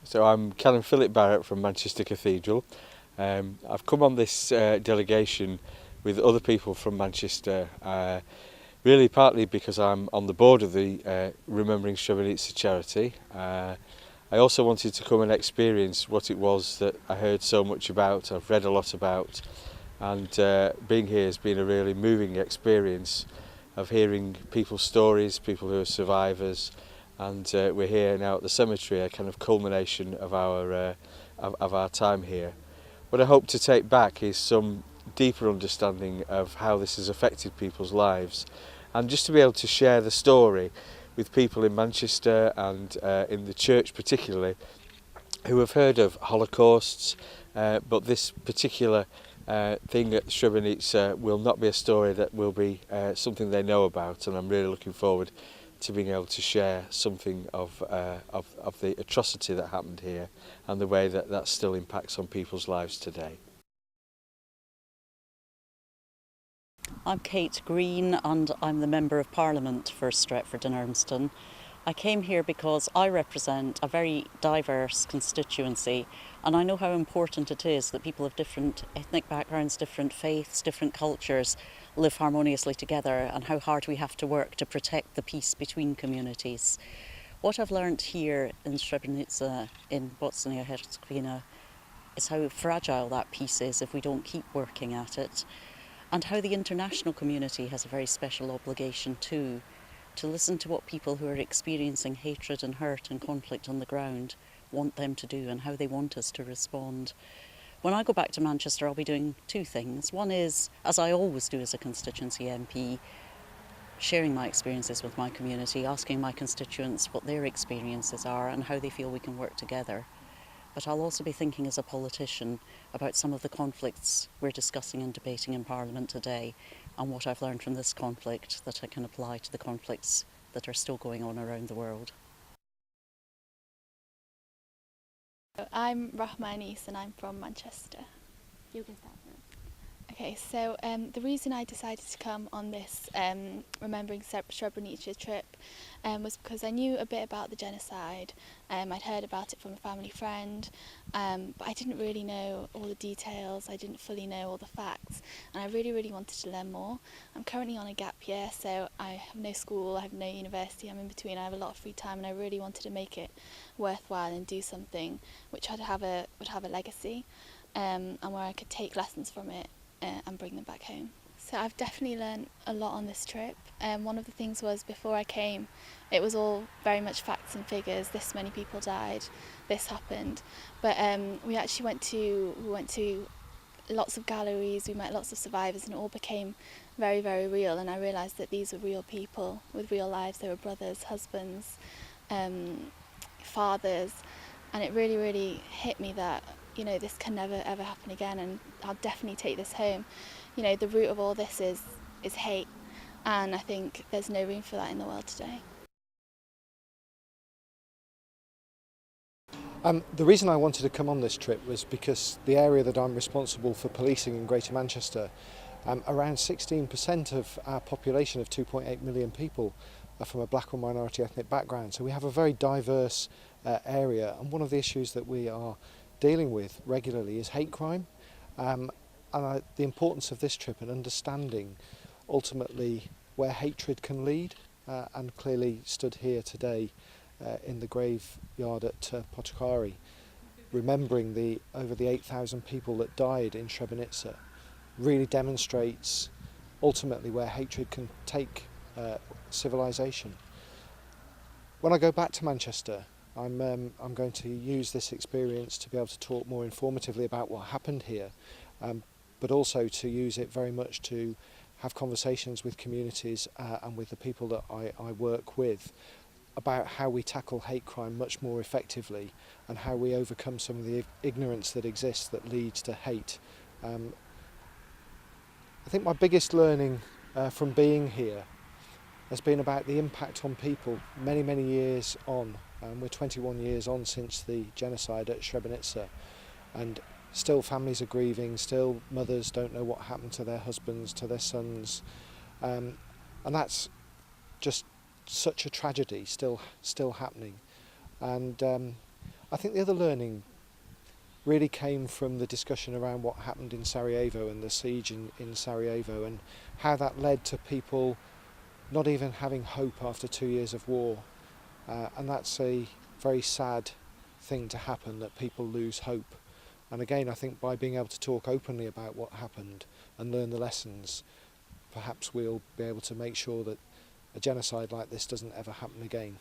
So I'm Canon Philip Barrett from Manchester Cathedral. I've come on this delegation with other people from Manchester, really partly because I'm on the board of the Remembering Srebrenica charity. I also wanted to come and experience what it was that I heard so much about, I've read a lot about, and being here has been a really moving experience of hearing people's stories, people who are survivors, and we're here now at the cemetery, a kind of culmination of our time here. What I hope to take back is some deeper understanding of how this has affected people's lives, and just to be able to share the story with people in Manchester and in the church particularly, who have heard of Holocausts, but this particular thing at Srebrenica will not be a story that will be something they know about, and I'm really looking forward to being able to share something of the atrocity that happened here and the way that that still impacts on people's lives today. I'm Kate Green and I'm the Member of Parliament for Stretford and Ermston. I came here because I represent a very diverse constituency, and I know how important it is that people of different ethnic backgrounds, different faiths, different cultures live harmoniously together, and how hard we have to work to protect the peace between communities. What I've learned here in Srebrenica, in Bosnia-Herzegovina, is how fragile that peace is if we don't keep working at it, and how the international community has a very special obligation too, to listen to what people who are experiencing hatred and hurt and conflict on the ground want them to do and how they want us to respond. When I go back to Manchester, I'll be doing two things. One is, as I always do as a constituency MP, sharing my experiences with my community, asking my constituents what their experiences are and how they feel we can work together. But I'll also be thinking as a politician about some of the conflicts we're discussing and debating in Parliament today, and what I've learned from this conflict that I can apply to the conflicts that are still going on around the world. I'm Rahmanis and I'm from Manchester. You can start now. Okay, so the reason I decided to come on this Remembering Srebrenica trip was because I knew a bit about the genocide. I'd heard about it from a family friend, but I didn't really know all the details, I didn't fully know all the facts, and I really wanted to learn more. I'm currently on a gap year, so I have no school, I have no university, I'm in between, I have a lot of free time, and I really wanted to make it worthwhile and do something which would have a legacy, and where I could take lessons from it and bring them back home. So I've definitely learned a lot on this trip. One of the things was, before I came, it was all very much facts and figures. This many people died, this happened. But we actually went to lots of galleries, we met lots of survivors, and it all became very real. And I realised that these were real people with real lives. They were brothers, husbands, fathers, and it really hit me that, you know, this can never ever happen again, and I'll definitely take this home. You know, the root of all this is hate, and I think there's no room for that in the world today. The reason I wanted to come on this trip was because the area that I'm responsible for policing in Greater Manchester, around 16% of our population of 2.8 million people are from a black or minority ethnic background. So we have a very diverse area, and one of the issues that we are dealing with regularly is hate crime, and the importance of this trip and understanding ultimately where hatred can lead, and clearly stood here today in the graveyard at Potokari, remembering over the 8,000 people that died in Srebrenica, really demonstrates ultimately where hatred can take civilization. When I go back to Manchester, I'm going to use this experience to be able to talk more informatively about what happened here, but also to use it very much to have conversations with communities and with the people that I work with about how we tackle hate crime much more effectively and how we overcome some of the ignorance that exists that leads to hate. I think my biggest learning from being here has been about the impact on people many years on. We're 21 years on since the genocide at Srebrenica, and still families are grieving, still mothers don't know what happened to their husbands, to their sons, and that's just such a tragedy still happening. And I think the other learning really came from the discussion around what happened in Sarajevo and the siege in Sarajevo, and how that led to people not even having hope after 2 years of war. And that's a very sad thing to happen, that people lose hope. And again, I think by being able to talk openly about what happened and learn the lessons, perhaps we'll be able to make sure that a genocide like this doesn't ever happen again.